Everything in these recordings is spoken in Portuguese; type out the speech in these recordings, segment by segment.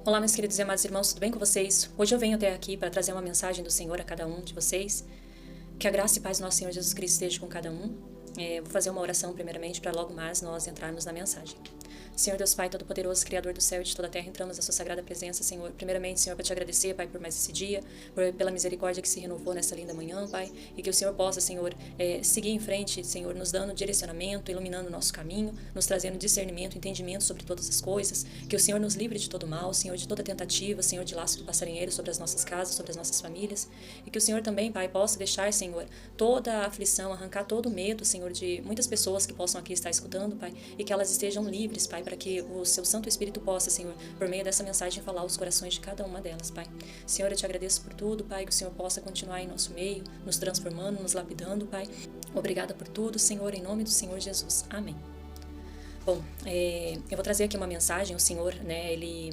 Olá, meus queridos e amados irmãos, tudo bem com vocês? Hoje eu venho até aqui para trazer uma mensagem do Senhor a cada um de vocês. Que a graça e paz do nosso Senhor Jesus Cristo esteja com cada um. Vou fazer uma oração primeiramente para logo mais nós entrarmos na mensagem. Senhor Deus Pai Todo-Poderoso, Criador do céu e de toda a terra, entramos na sua sagrada presença, Senhor. Primeiramente, Senhor, para te agradecer, Pai, por mais esse dia, pela misericórdia que se renovou nessa linda manhã, Pai, e que o Senhor possa, Senhor, seguir em frente, Senhor, nos dando direcionamento, iluminando o nosso caminho, nos trazendo discernimento, entendimento sobre todas as coisas, que o Senhor nos livre de todo mal, Senhor, de toda tentativa, Senhor, de laço do passarinheiro sobre as nossas casas, sobre as nossas famílias, e que o Senhor também, Pai, possa deixar, Senhor, toda a aflição, arrancar todo o medo, Senhor, de muitas pessoas que possam aqui estar escutando, Pai, e que elas estejam livres, Pai, para que o seu Santo Espírito possa, Senhor, por meio dessa mensagem, falar aos corações de cada uma delas, Pai. Senhor, eu te agradeço por tudo, Pai, que o Senhor possa continuar em nosso meio, nos transformando, nos lapidando, Pai. Obrigada por tudo, Senhor, em nome do Senhor Jesus. Amém. Bom, eu vou trazer aqui uma mensagem, o Senhor, ele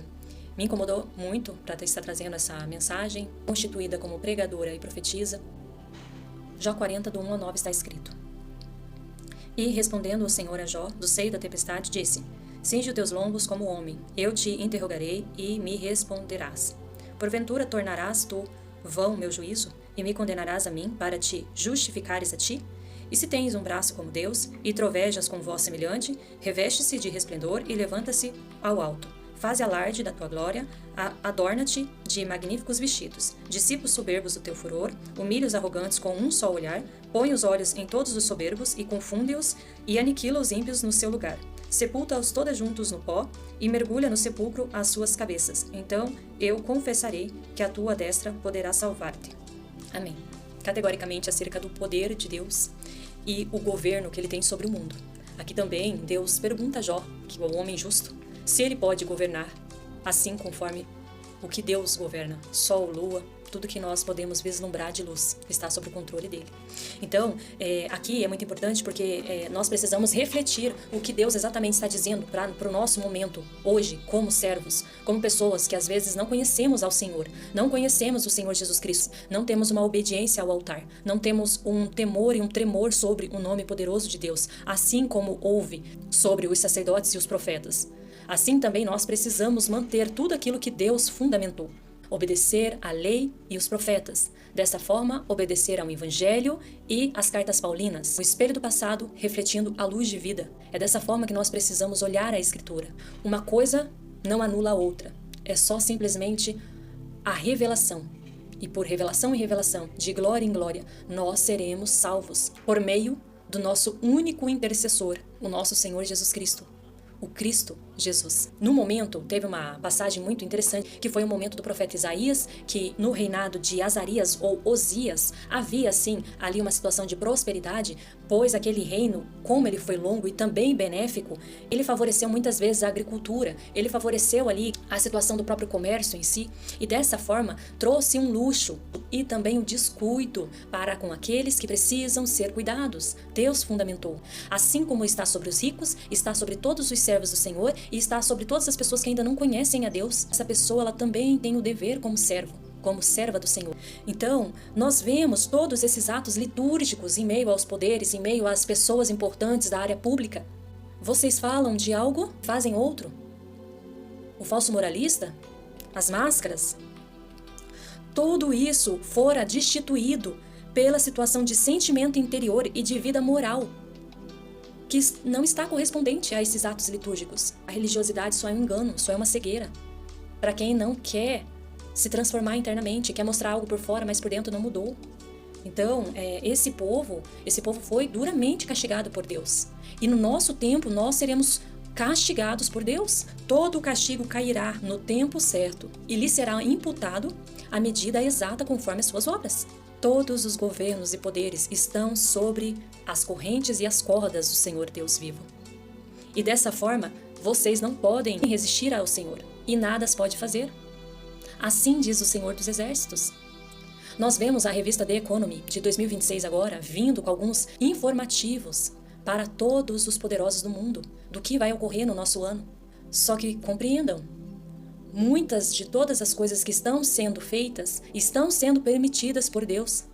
me incomodou muito para estar trazendo essa mensagem, constituída como pregadora e profetisa. Jó 40, do 1 ao 9 está escrito: E respondendo o Senhor a Jó, do seio da tempestade, disse: Cinge os teus lombos como homem, eu te interrogarei e me responderás. Porventura tornarás tu vão meu juízo, e me condenarás a mim para te justificares a ti? E se tens um braço como Deus, e trovejas com voz semelhante, reveste-se de resplendor e levanta-se ao alto. Faze alarde da tua glória, adorna-te de magníficos vestidos. Dissipa os soberbos do teu furor, humilha os arrogantes com um só olhar, põe os olhos em todos os soberbos e confunde-os, e aniquila os ímpios no seu lugar. Sepulta-os todas juntos no pó, e mergulha no sepulcro as suas cabeças. Então eu confessarei que a tua destra poderá salvar-te. Amém. Categoricamente acerca do poder de Deus e o governo que ele tem sobre o mundo. Aqui também Deus pergunta a Jó, que é o homem justo, se ele pode governar assim conforme o que Deus governa, sol, lua, tudo que nós podemos vislumbrar de luz está sob o controle dele. Então, aqui é muito importante porque nós precisamos refletir o que Deus exatamente está dizendo para o nosso momento, hoje, como servos, como pessoas que às vezes não conhecemos ao Senhor, não conhecemos o Senhor Jesus Cristo, não temos uma obediência ao altar, não temos um temor e um tremor sobre o nome poderoso de Deus, assim como houve sobre os sacerdotes e os profetas. Assim também nós precisamos manter tudo aquilo que Deus fundamentou. Obedecer à lei e os profetas. Dessa forma, obedecer ao Evangelho e às cartas paulinas, o espelho do passado refletindo a luz de vida. É dessa forma que nós precisamos olhar a Escritura. Uma coisa não anula a outra. É só simplesmente a revelação. E por revelação em revelação, de glória em glória, nós seremos salvos por meio do nosso único intercessor, o nosso Senhor Jesus Cristo. O Cristo Jesus. No momento, teve uma passagem muito interessante, que foi o momento do profeta Isaías, que no reinado de Azarias ou Osias, havia sim ali uma situação de prosperidade, pois aquele reino, como ele foi longo e também benéfico, ele favoreceu muitas vezes a agricultura, ele favoreceu ali a situação do próprio comércio em si, e dessa forma trouxe um luxo e também um descuido para com aqueles que precisam ser cuidados. Deus fundamentou. Assim como está sobre os ricos, está sobre todos os servos do Senhor e está sobre todas as pessoas que ainda não conhecem a Deus. Essa pessoa ela também tem o dever como servo, como serva do Senhor. Então, nós vemos todos esses atos litúrgicos em meio aos poderes, em meio às pessoas importantes da área pública. Vocês falam de algo, fazem outro. O falso moralista, as máscaras, tudo isso fora destituído pela situação de sentimento interior e de vida moral, que não está correspondente a esses atos litúrgicos. A religiosidade só é um engano, só é uma cegueira. Para quem não quer se transformar internamente, quer mostrar algo por fora, mas por dentro não mudou. Então, esse povo foi duramente castigado por Deus. E no nosso tempo, nós seremos castigados por Deus. Todo o castigo cairá no tempo certo e lhe será imputado a medida exata conforme as suas obras. Todos os governos e poderes estão sobre as correntes e as cordas do Senhor Deus vivo. E dessa forma, vocês não podem resistir ao Senhor, e nada as pode fazer. Assim diz o Senhor dos Exércitos. Nós vemos a revista The Economy, de 2026 agora, vindo com alguns informativos para todos os poderosos do mundo, do que vai ocorrer no nosso ano. Só que compreendam, muitas de todas as coisas que estão sendo feitas estão sendo permitidas por Deus,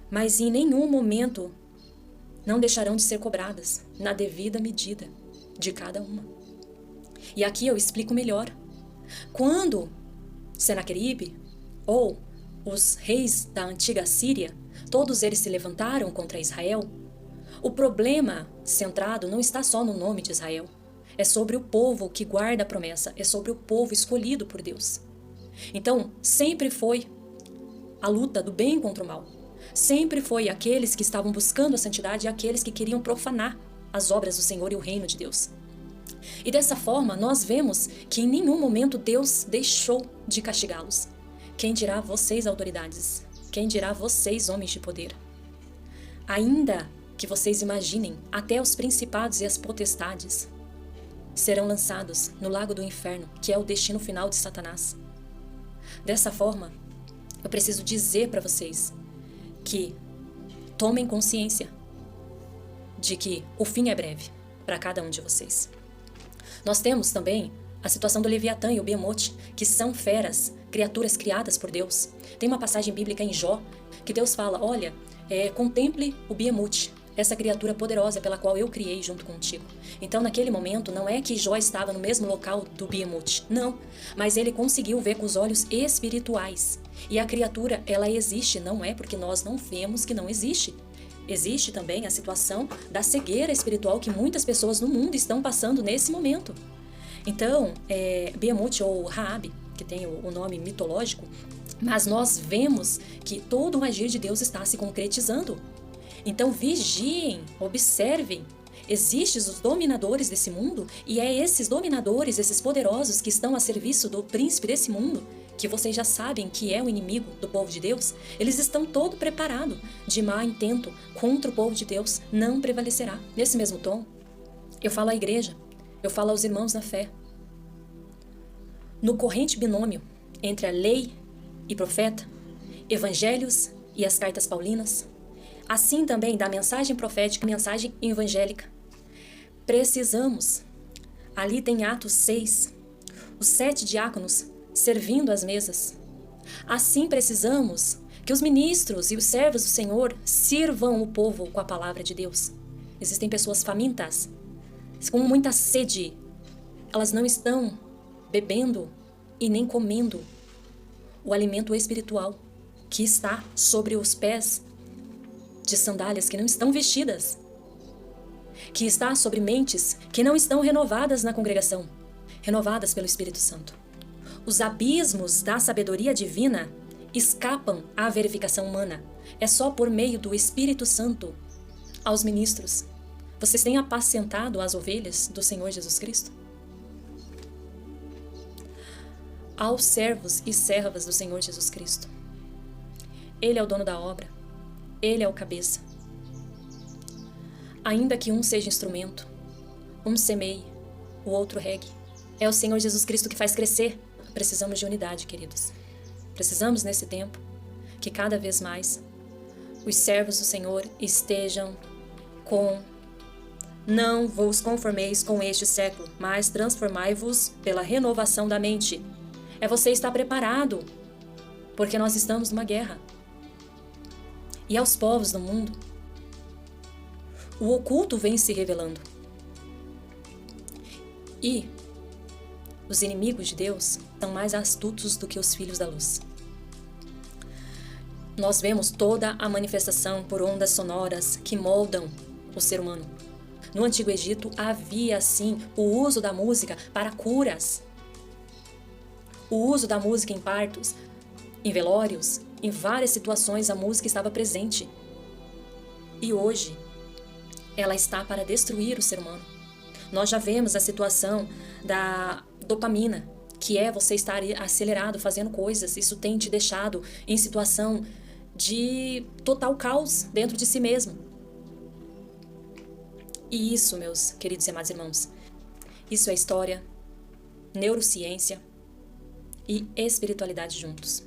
mas em nenhum momento não deixarão de ser cobradas na devida medida de cada uma. E aqui eu explico melhor. Quando Senaqueribe, ou os reis da antiga Síria, todos eles se levantaram contra Israel, o problema centrado não está só no nome de Israel. É sobre o povo que guarda a promessa, é sobre o povo escolhido por Deus. Então, sempre foi a luta do bem contra o mal. Sempre foi aqueles que estavam buscando a santidade e aqueles que queriam profanar as obras do Senhor e o reino de Deus. E dessa forma, nós vemos que em nenhum momento Deus deixou de castigá-los. Quem dirá vocês, autoridades? Quem dirá vocês, homens de poder? Ainda que vocês imaginem, até os principados e as potestades serão lançados no lago do inferno, que é o destino final de Satanás. Dessa forma, eu preciso dizer para vocês que tomem consciência de que o fim é breve para cada um de vocês. Nós temos também a situação do Leviatã e o Behemoth, que são feras, criaturas criadas por Deus. Tem uma passagem bíblica em Jó que Deus fala, olha, contemple o Behemoth, essa criatura poderosa pela qual eu criei junto contigo. Então, naquele momento, não é que Jó estava no mesmo local do Behemoth, não, mas ele conseguiu ver com os olhos espirituais. E a criatura, ela existe, não é porque nós não vemos que não existe. Existe também a situação da cegueira espiritual que muitas pessoas no mundo estão passando nesse momento. Então, Behemoth ou Raabe, que tem o nome mitológico, mas nós vemos que todo o agir de Deus está se concretizando. Então, vigiem, observem. Existem os dominadores desse mundo e é esses dominadores, esses poderosos que estão a serviço do príncipe desse mundo, que vocês já sabem que é o inimigo do povo de Deus, eles estão todo preparado de má intento contra o povo de Deus, não prevalecerá. Nesse mesmo tom, eu falo à igreja, eu falo aos irmãos na fé. No corrente binômio entre a lei e profeta, evangelhos e as cartas paulinas, assim também da mensagem profética e mensagem evangélica, precisamos, ali tem Atos 6, os 7 diáconos servindo as mesas. Assim precisamos que os ministros e os servos do Senhor sirvam o povo com a palavra de Deus. Existem pessoas famintas, com muita sede. Elas não estão bebendo e nem comendo o alimento espiritual que está sobre os pés de sandálias que não estão vestidas, que está sobre mentes que não estão renovadas na congregação, renovadas pelo Espírito Santo. Os abismos da sabedoria divina escapam à verificação humana. É só por meio do Espírito Santo aos ministros. Vocês têm apacentado as ovelhas do Senhor Jesus Cristo? Aos servos e servas do Senhor Jesus Cristo. Ele é o dono da obra. Ele é o cabeça. Ainda que um seja instrumento, um semeie, o outro regue. É o Senhor Jesus Cristo que faz crescer. Precisamos de unidade, queridos. Precisamos, nesse tempo, que cada vez mais os servos do Senhor estejam com não vos conformeis com este século, mas transformai-vos pela renovação da mente. É você estar preparado, porque nós estamos numa guerra. E aos povos do mundo, o oculto vem se revelando. E os inimigos de Deus são mais astutos do que os filhos da luz. Nós vemos toda a manifestação por ondas sonoras que moldam o ser humano. No Antigo Egito havia, sim, o uso da música para curas. O uso da música em partos, em velórios, em várias situações a música estava presente. E hoje, ela está para destruir o ser humano. Nós já vemos a situação da dopamina, que é você estar acelerado fazendo coisas. Isso tem te deixado em situação de total caos dentro de si mesmo. E isso, meus queridos e amados irmãos, isso é história, neurociência e espiritualidade juntos.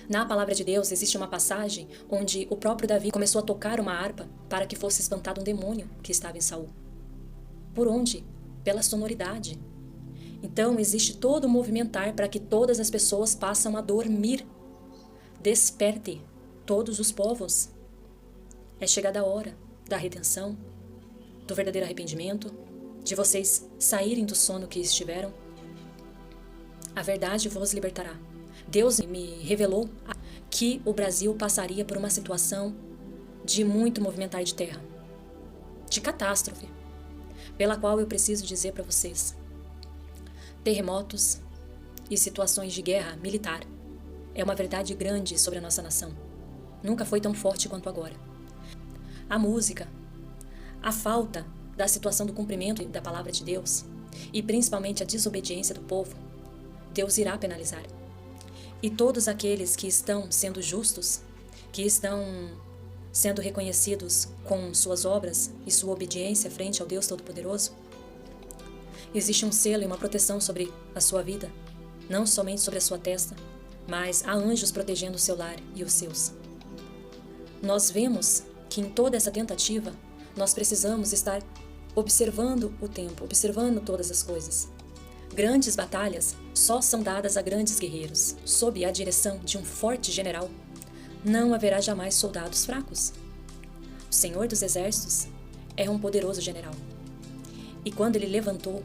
Na palavra de Deus existe uma passagem onde o próprio Davi começou a tocar uma harpa para que fosse espantado um demônio que estava em Saul. Por onde? Pela sonoridade. Então existe todo um movimentar para que todas as pessoas passem a dormir. Desperte todos os povos. É chegada a hora da redenção, do verdadeiro arrependimento, de vocês saírem do sono que estiveram. A verdade vos libertará. Deus me revelou que o Brasil passaria por uma situação de muito movimentar de terra, de catástrofe, pela qual eu preciso dizer para vocês: terremotos e situações de guerra militar é uma verdade grande sobre a nossa nação. Nunca foi tão forte quanto agora. A música, a falta da situação do cumprimento da palavra de Deus e principalmente a desobediência do povo, Deus irá penalizar. E todos aqueles que estão sendo justos, que estão sendo reconhecidos com suas obras e sua obediência frente ao Deus Todo-Poderoso, existe um selo e uma proteção sobre a sua vida, não somente sobre a sua testa, mas há anjos protegendo o seu lar e os seus. Nós vemos que em toda essa tentativa, nós precisamos estar observando o tempo, observando todas as coisas. Grandes batalhas só são dadas a grandes guerreiros. Sob a direção de um forte general, não haverá jamais soldados fracos. O Senhor dos Exércitos é um poderoso general. E quando ele levantou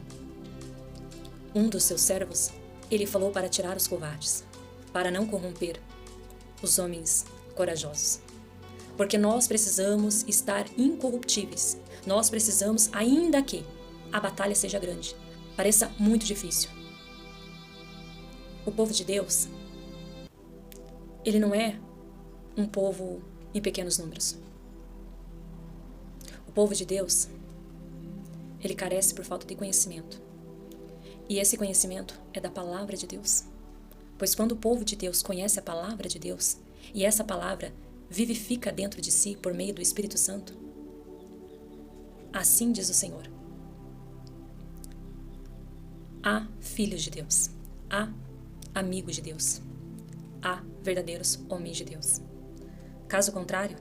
um dos seus servos, ele falou para tirar os covardes, para não corromper os homens corajosos. Porque nós precisamos estar incorruptíveis. Nós precisamos, ainda que a batalha seja grande, pareça muito difícil. O povo de Deus, ele não é um povo em pequenos números. O povo de Deus, ele carece por falta de conhecimento. E esse conhecimento é da palavra de Deus. Pois quando o povo de Deus conhece a palavra de Deus, e essa palavra vivifica dentro de si por meio do Espírito Santo, assim diz o Senhor: há filhos de Deus, há amigos de Deus, há verdadeiros homens de Deus. Caso contrário,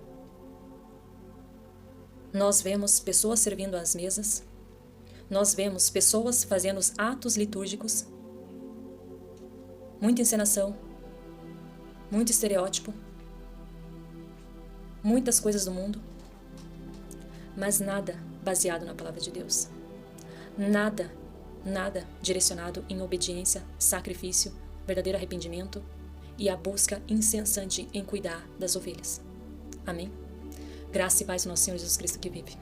nós vemos pessoas servindo às mesas, nós vemos pessoas fazendo os atos litúrgicos, muita encenação, muito estereótipo, muitas coisas do mundo, mas nada baseado na palavra de Deus. Nada direcionado em obediência, sacrifício, verdadeiro arrependimento e a busca incessante em cuidar das ovelhas. Amém? Graça e paz do nosso Senhor Jesus Cristo que vive.